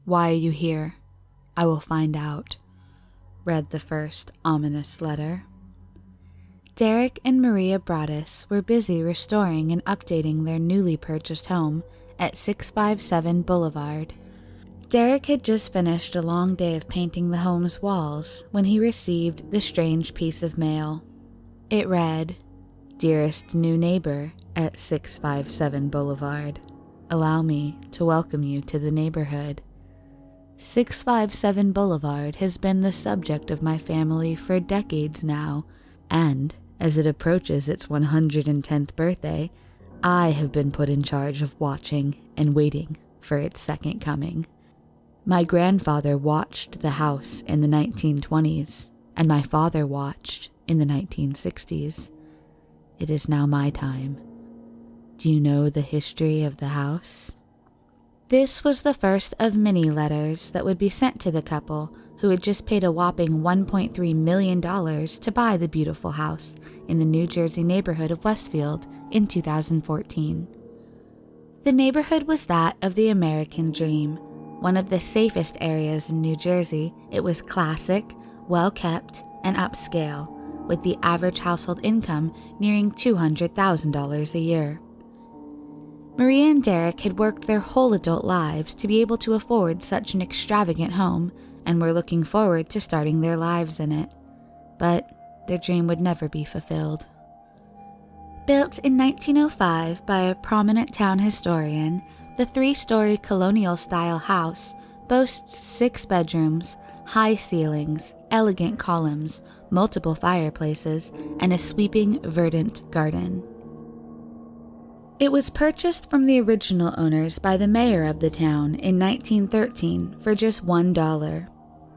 Why are you here? I will find out, read the first ominous letter. Derek and Maria Broaddus were busy restoring and updating their newly purchased home at 657 Boulevard. Derek had just finished a long day of painting the home's walls when he received the strange piece of mail. It read, "Dearest new neighbor at 657 Boulevard, allow me to welcome you to the neighborhood. 657 Boulevard has been the subject of my family for decades now, and as it approaches its 110th birthday, I have been put in charge of watching and waiting for its second coming. My grandfather watched the house in the 1920s, and my father watched in the 1960s. It is now my time. Do you know the history of the house?" This was the first of many letters that would be sent to the couple who had just paid a whopping $1.3 million to buy the beautiful house in the New Jersey neighborhood of Westfield in 2014. The neighborhood was that of the American dream, one of the safest areas in New Jersey. It was classic, well-kept, and upscale, with the average household income nearing $200,000 a year. Maria and Derek had worked their whole adult lives to be able to afford such an extravagant home and were looking forward to starting their lives in it. But their dream would never be fulfilled. Built in 1905 by a prominent town historian, the 3-story colonial-style house boasts 6 bedrooms, high ceilings, elegant columns, multiple fireplaces, and a sweeping verdant garden. It was purchased from the original owners by the mayor of the town in 1913 for just $1.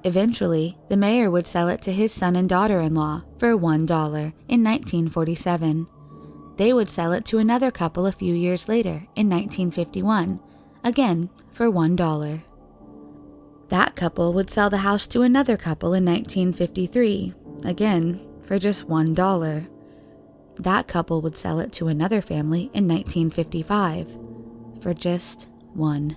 Eventually, the mayor would sell it to his son and daughter-in-law for $1 in 1947. They would sell it to another couple a few years later in 1951, again for $1. That couple would sell the house to another couple in 1953, again for just $1. That couple would sell it to another family in 1955 for just $1.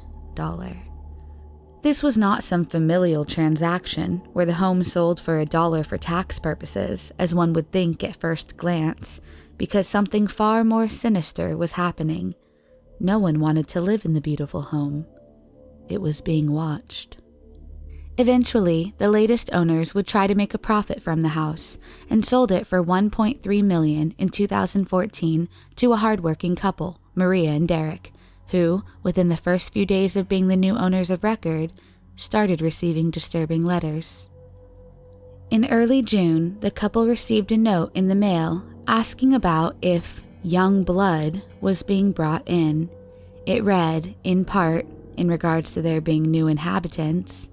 This was not some familial transaction where the home sold for $1 for tax purposes, as one would think at first glance, because something far more sinister was happening. No one wanted to live in the beautiful home. It was being watched. Eventually, the latest owners would try to make a profit from the house and sold it for $1.3 million in 2014 to a hardworking couple, Maria and Derek, who, within the first few days of being the new owners of record, started receiving disturbing letters. In early June, the couple received a note in the mail asking about if young blood was being brought in. It read, in part, in regards to there being new inhabitants,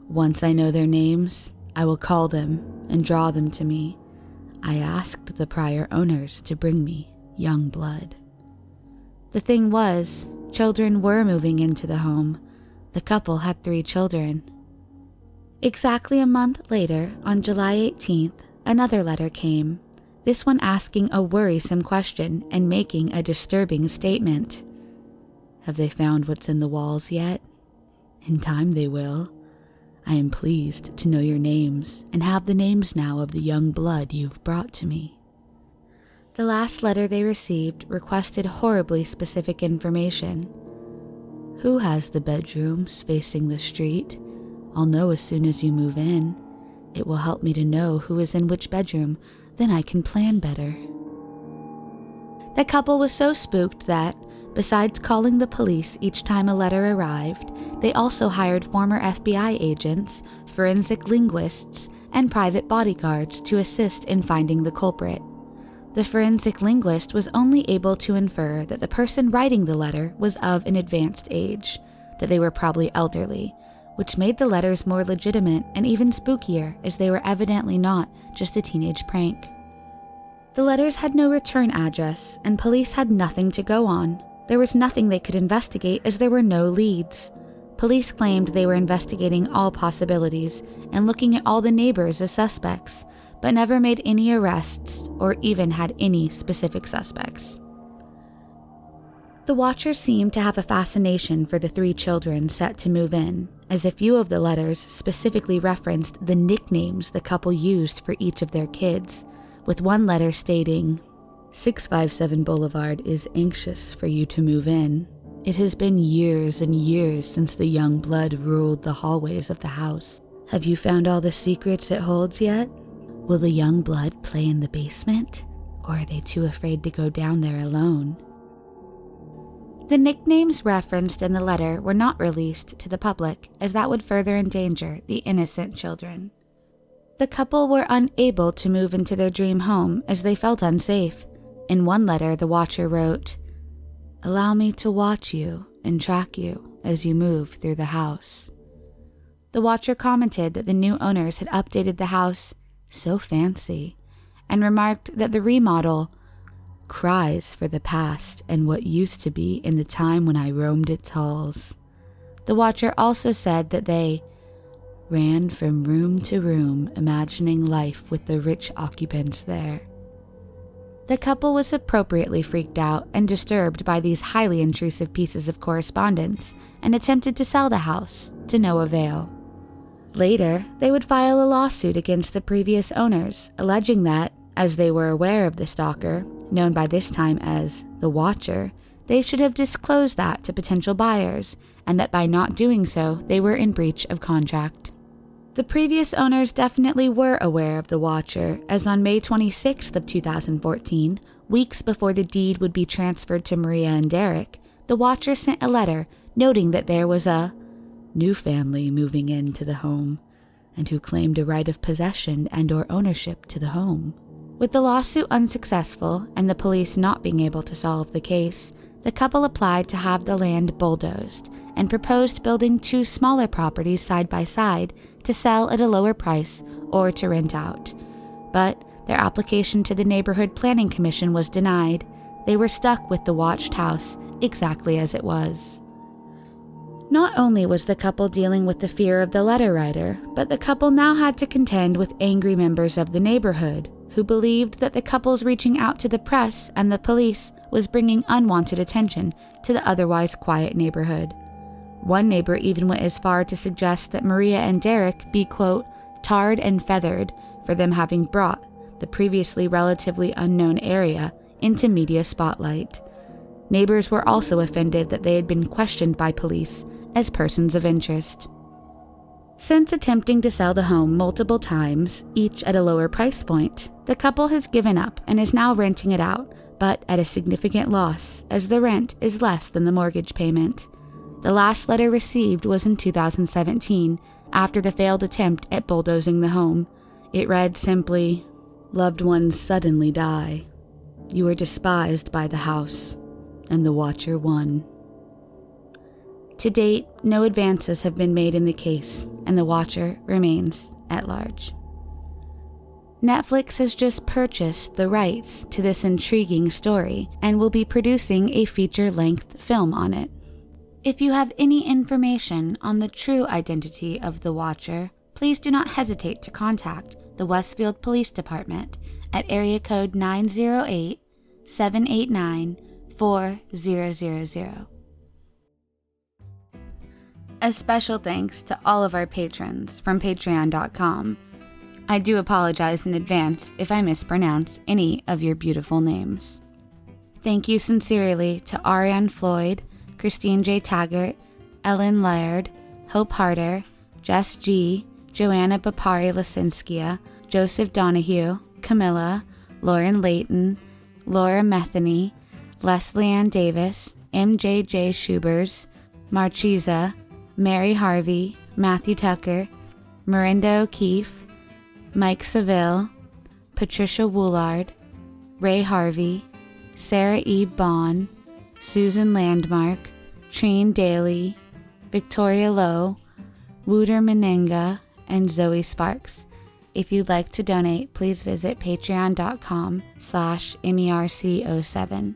"Once I know their names, I will call them and draw them to me. I asked the prior owners to bring me young blood." The thing was, children were moving into the home. The couple had 3 children. Exactly a month later, on July 18th, another letter came, this one asking a worrisome question and making a disturbing statement. "Have they found what's in the walls yet? In time they will. I am pleased to know your names and have the names now of the young blood you've brought to me." The last letter they received requested horribly specific information. "Who has the bedrooms facing the street? I'll know as soon as you move in. It will help me to know who is in which bedroom, then I can plan better." The couple was so spooked that, besides calling the police each time a letter arrived, they also hired former FBI agents, forensic linguists, and private bodyguards to assist in finding the culprit. The forensic linguist was only able to infer that the person writing the letter was of an advanced age, that they were probably elderly, which made the letters more legitimate and even spookier, as they were evidently not just a teenage prank. The letters had no return address, and police had nothing to go on. There was nothing they could investigate as there were no leads. Police claimed they were investigating all possibilities and looking at all the neighbors as suspects, but never made any arrests or even had any specific suspects. The Watchers seemed to have a fascination for the 3 children set to move in, as a few of the letters specifically referenced the nicknames the couple used for each of their kids, with one letter stating, 657 Boulevard is anxious for you to move in. It has been years and years since the young blood ruled the hallways of the house. Have you found all the secrets it holds yet? Will the young blood play in the basement, or are they too afraid to go down there alone? The nicknames referenced in the letter were not released to the public, as that would further endanger the innocent children. The couple were unable to move into their dream home as they felt unsafe. In one letter, the Watcher wrote, "Allow me to watch you and track you as you move through the house." The Watcher commented that the new owners had updated the house so fancy, and remarked that the remodel cries for the past and what used to be in the time when I roamed its halls. The Watcher also said that they ran from room to room, imagining life with the rich occupants there. The couple was appropriately freaked out and disturbed by these highly intrusive pieces of correspondence and attempted to sell the house, to no avail. Later, they would file a lawsuit against the previous owners, alleging that, as they were aware of the stalker, known by this time as the Watcher, they should have disclosed that to potential buyers, and that by not doing so, they were in breach of contract. The previous owners definitely were aware of the Watcher, as on May 26th of 2014, weeks before the deed would be transferred to Maria and Derek, the Watcher sent a letter noting that there was a new family moving into the home, and who claimed a right of possession and/or ownership to the home. With the lawsuit unsuccessful and the police not being able to solve the case, the couple applied to have the land bulldozed and proposed building 2 smaller properties side by side to sell at a lower price or to rent out. But their application to the Neighborhood Planning Commission was denied. They were stuck with the watched house exactly as it was. Not only was the couple dealing with the fear of the letter writer, but the couple now had to contend with angry members of the neighborhood who believed that the couple's reaching out to the press and the police was bringing unwanted attention to the otherwise quiet neighborhood. One neighbor even went as far to suggest that Maria and Derek be, quote, tarred and feathered for them having brought the previously relatively unknown area into media spotlight. Neighbors were also offended that they had been questioned by police as persons of interest. Since attempting to sell the home multiple times, each at a lower price point, the couple has given up and is now renting it out, but at a significant loss, as the rent is less than the mortgage payment. The last letter received was in 2017, after the failed attempt at bulldozing the home. It read simply, "Loved ones suddenly die. You are despised by the house, and the Watcher won." To date, no advances have been made in the case, and the Watcher remains at large. Netflix has just purchased the rights to this intriguing story and will be producing a feature-length film on it. If you have any information on the true identity of the Watcher, please do not hesitate to contact the Westfield Police Department at area code 908-789-4000. A special thanks to all of our patrons from patreon.com. I do apologize in advance if I mispronounce any of your beautiful names. Thank you sincerely to Ariane Floyd, Christine J. Taggart, Ellen Laird, Hope Harder, Jess G., Joanna Bapari Lasinskia, Joseph Donahue, Camilla, Lauren Layton, Laura Metheny, Leslie Ann Davis, MJJ Schubers, Marchiza, Mary Harvey, Matthew Tucker, Mirinda O'Keefe, Mike Seville, Patricia Woolard, Ray Harvey, Sarah E. Bond, Susan Landmark, Trine Daly, Victoria Lowe, Wooter Menenga, and Zoe Sparks. If you'd like to donate, please visit patreon.com/MERC07.